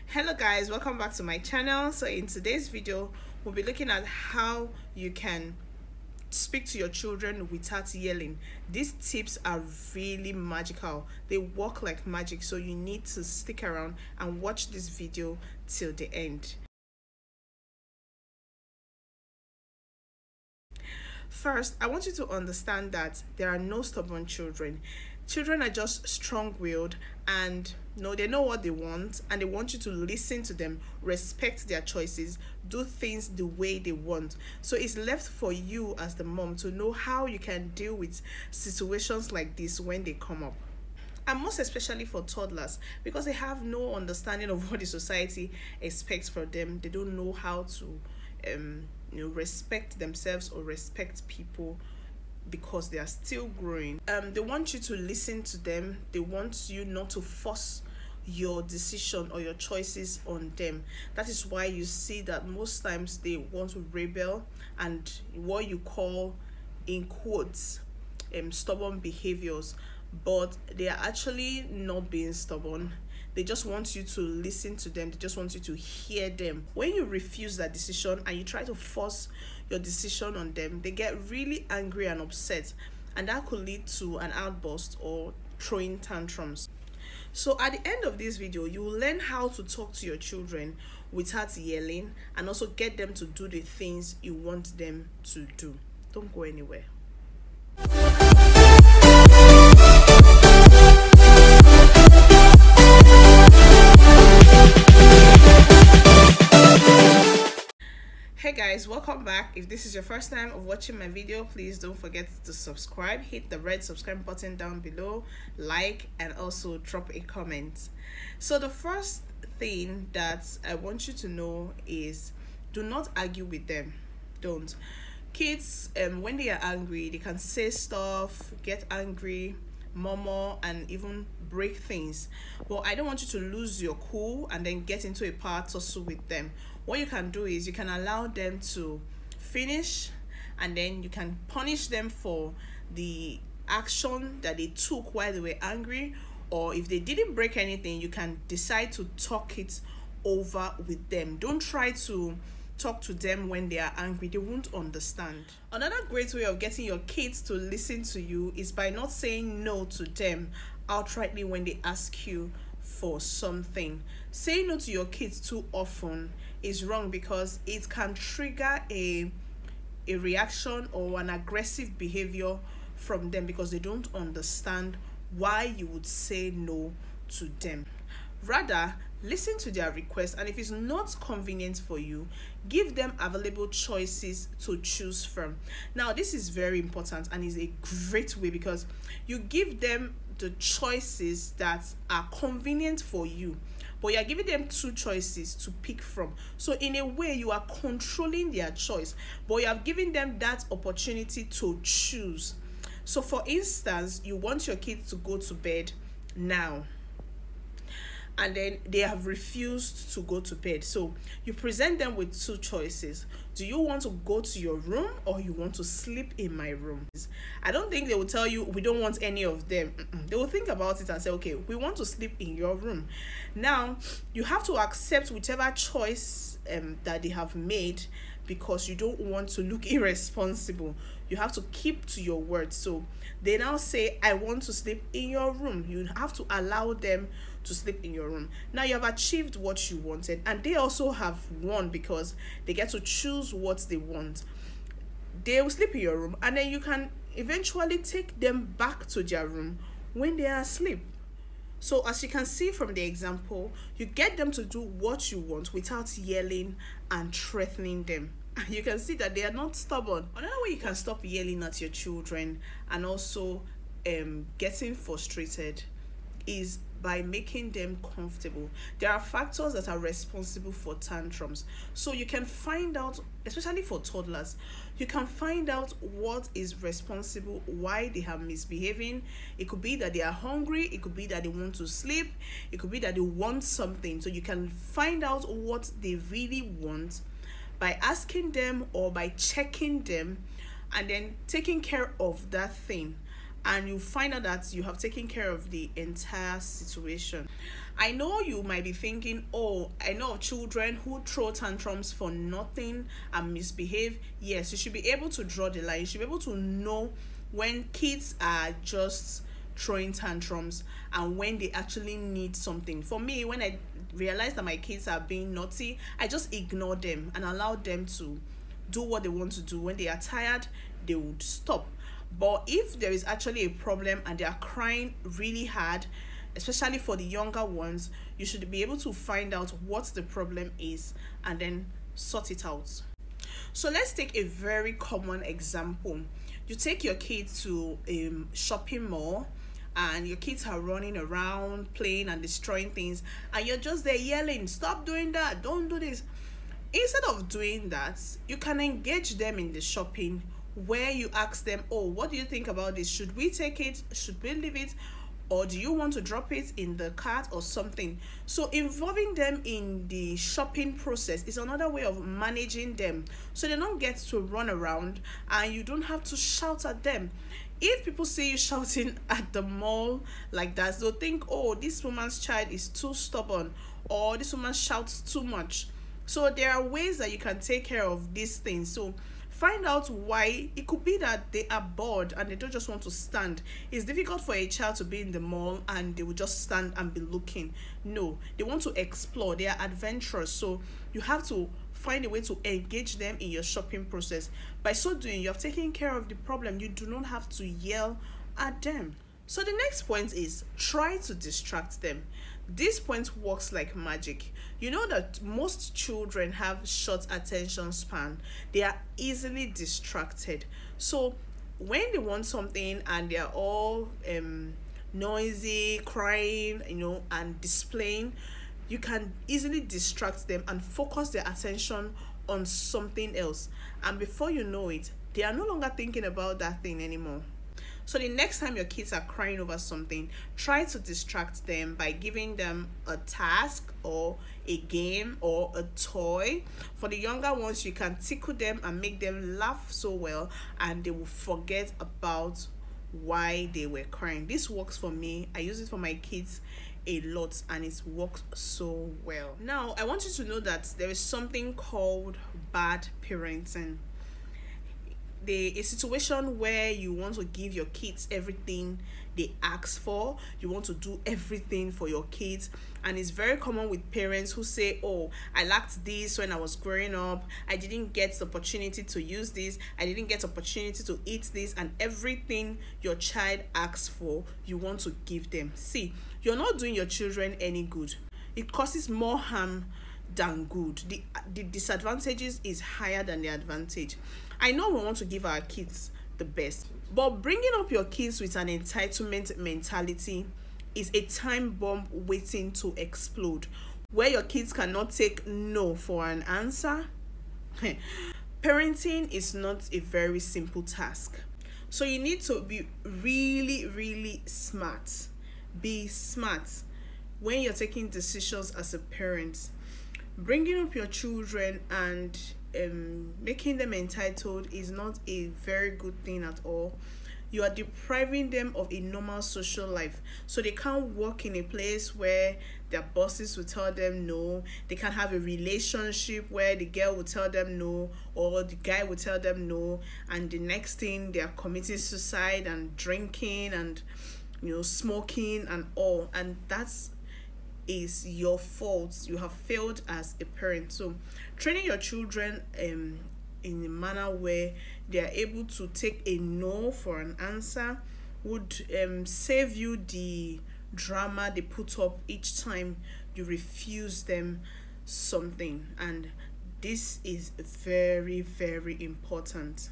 Hello guys, welcome back to my channel. So in today's video we'll be looking at how you can speak to your children without yelling. These tips are really magical. They work like magic, so you need to stick around and watch this video till the end. First, I want you to understand that there are no stubborn children. Children are just strong-willed and they know what they want, and they want you to listen to them, respect their choices, do things the way they want. So it's left for you as the mom to know how you can deal with situations like this when they come up. And most especially for toddlers, because they have no understanding of what the society expects from them. They don't know how to respect themselves or respect people, because they are still growing. They want you to listen to them. They want you not to force your decision or your choices on them. That is why you see that most times they want to rebel and what you call, in quotes, stubborn behaviors, but they are actually not being stubborn. They just want you to listen to them. They just want you to hear them. When you refuse that decision and you try to force your decision on them, they get really angry and upset, and that could lead to an outburst or throwing tantrums. So at the end of this video, you will learn how to talk to your children without yelling, and also get them to do the things you want them to do. Don't go anywhere. Hey guys, welcome back. If this is your first time of watching my video, please don't forget to subscribe. Hit the red subscribe button down below, like, and also drop a comment. So the first thing that I want you to know is, do not argue with them. Don't. Kids, when they are angry, they can say stuff, get angry, murmur, and even break things. But I don't want you to lose your cool and then get into a power tussle with them. What you can do is you can allow them to finish, and then you can punish them for the action that they took while they were angry. Or if they didn't break anything, you can decide to talk it over with them. Don't try to talk to them when they are angry. They won't understand. Another great way of getting your kids to listen to you is by not saying no to them outrightly when they ask you for something. Saying no to your kids too often is wrong, because it can trigger a reaction or an aggressive behavior from them, because they don't understand why you would say no to them. Rather, listen to their request, and if it's not convenient for you, give them available choices to choose from. Now, this is very important and is a great way, because you give them the choices that are convenient for you, but you are giving them two choices to pick from. So in a way, you are controlling their choice, but you have given them that opportunity to choose. So for instance, you want your kids to go to bed now, and then they have refused to go to bed. So you present them with two choices. Do you want to go to your room, or you want to sleep in my room? I don't think they will tell you we don't want any of them. They will think about it and say, okay, we want to sleep in your room. Now you have to accept whichever choice that they have made, because you don't want to look irresponsible. You have to keep to your word. So they now say, I want to sleep in your room. You have to allow them to sleep in your room. Now you have achieved what you wanted, and they also have won, because they get to choose what they want. They will sleep in your room, and then you can eventually take them back to their room when they are asleep. So as you can see from the example, you get them to do what you want without yelling and threatening them. You can see that they are not stubborn. Another way you can stop yelling at your children and also getting frustrated is by making them comfortable. There are factors that are responsible for tantrums. So you can find out, especially for toddlers, you can find out what is responsible, why they are misbehaving. It could be that they are hungry, it could be that they want to sleep, it could be that they want something. So you can find out what they really want by asking them or by checking them, and then taking care of that thing. and you find out that you have taken care of the entire situation. I know you might be thinking, oh, I know of children who throw tantrums for nothing and misbehave. Yes, you should be able to draw the line. You should be able to know when kids are just throwing tantrums and when they actually need something. For me, when I realize that my kids are being naughty, I just ignore them and allow them to do what they want to do. When they are tired, they would stop. But if there is actually a problem and they are crying really hard, especially for the younger ones, you should be able to find out what the problem is and then sort it out. So let's take a very common example. You take your kid to a shopping mall and your kids are running around playing and destroying things, and you're just there yelling, stop doing that, don't do this. Instead of doing that, you can engage them in the shopping, where you ask them, oh, what do you think about this? Should we take it? Should we leave it? Or do you want to drop it in the cart or something? So involving them in the shopping process is another way of managing them, so they don't get to run around and you don't have to shout at them. If people see you shouting at the mall like that, they'll think, oh, this woman's child is too stubborn, or this woman shouts too much. So there are ways that you can take care of these things. So find out why. It could be that they are bored and they don't just want to stand. It's difficult for a child to be in the mall and they will just stand and be looking. No, they want to explore. They are adventurous. So you have to find a way to engage them in your shopping process. By so doing, you have taken care of the problem. You do not have to yell at them. So the next point is try to distract them. This point works like magic. You know that most children have short attention span. They are easily distracted. So when they want something and they are all noisy, crying, and displaying, you can easily distract them and focus their attention on something else. And before you know it, they are no longer thinking about that thing anymore. So the next time your kids are crying over something, try to distract them by giving them a task or a game or a toy. For the younger ones, you can tickle them and make them laugh so well, and they will forget about why they were crying. This works for me. I use it for my kids a lot and it works so well. Now, I want you to know that there is something called bad parenting. A situation where you want to give your kids everything they ask for. You want to do everything for your kids, and it's very common with parents who say, oh, I lacked this when I was growing up, I didn't get the opportunity to use this, I didn't get opportunity to eat this, and everything your child asks for, you want to give them. See, you're not doing your children any good. It causes more harm than good. The disadvantages is higher than the advantage. I know we want to give our kids the best, but bringing up your kids with an entitlement mentality is a time bomb waiting to explode, where your kids cannot take no for an answer. Parenting is not a very simple task, so you need to be really, really smart. Be smart when you're taking decisions as a parent. Bringing up your children and making them entitled is not a very good thing at all. You are depriving them of a normal social life, so they can't work in a place where their bosses will tell them no. They can't have a relationship where the girl will tell them no or the guy will tell them no, and the next thing they are committing suicide and drinking and smoking and all, and that's is your fault. You have failed as a parent. So training your children in a manner where they are able to take a no for an answer would save you the drama they put up each time you refuse them something, and this is very, very important.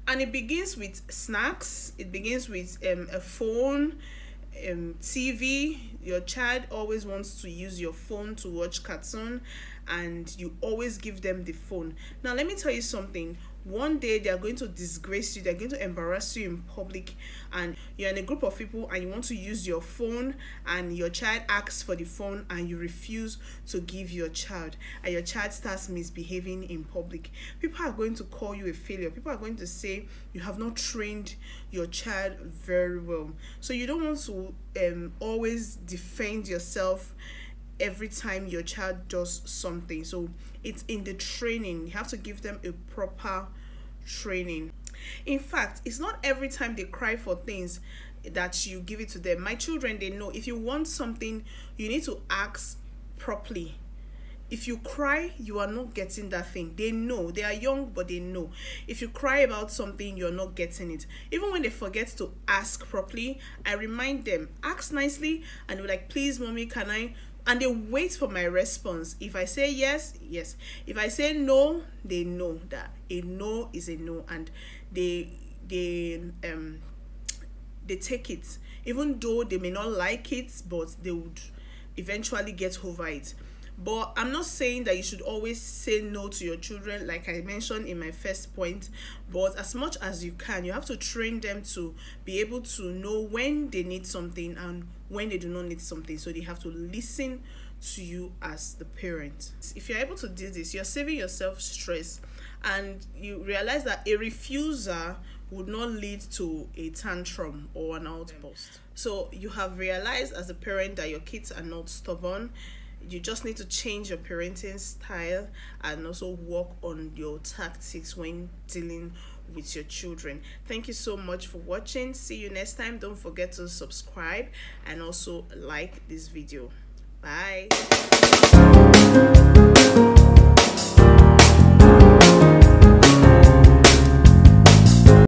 And it begins with snacks. It begins with a phone, TV. Your child always wants to use your phone to watch cartoon, and you always give them the phone. Now let me tell you something. one day they are going to disgrace you, they're going to embarrass you in public, and you're in a group of people and you want to use your phone and your child asks for the phone and you refuse to give your child, and your child starts misbehaving in public. People are going to call you a failure. People are going to say you have not trained your child very well. So you don't want to always defend yourself every time your child does something. So it's in the training. You have to give them a proper training. In fact, it's not every time they cry for things that you give it to them. My children, they know if you want something, you need to ask properly. If you cry, you are not getting that thing. They know. They are young, but they know. If you cry about something, you're not getting it. Even when they forget to ask properly, I remind them, ask nicely, and they're like, please, mommy, can I? And they wait for my response. If I say yes, yes. If I say no, they know that a no is a no, and they take it, even though they may not like it, but they would eventually get over it. But I'm not saying that you should always say no to your children, like I mentioned in my first point. But as much as you can, you have to train them to be able to know when they need something and when they do not need something. So they have to listen to you as the parent. If you're able to do this, you're saving yourself stress, and you realize that a refusal would not lead to a tantrum or an outburst. So you have realized as a parent that your kids are not stubborn. You just need to change your parenting style and also work on your tactics when dealing with your children. Thank you so much for watching. See you next time. Don't forget to subscribe and also like this video. Bye.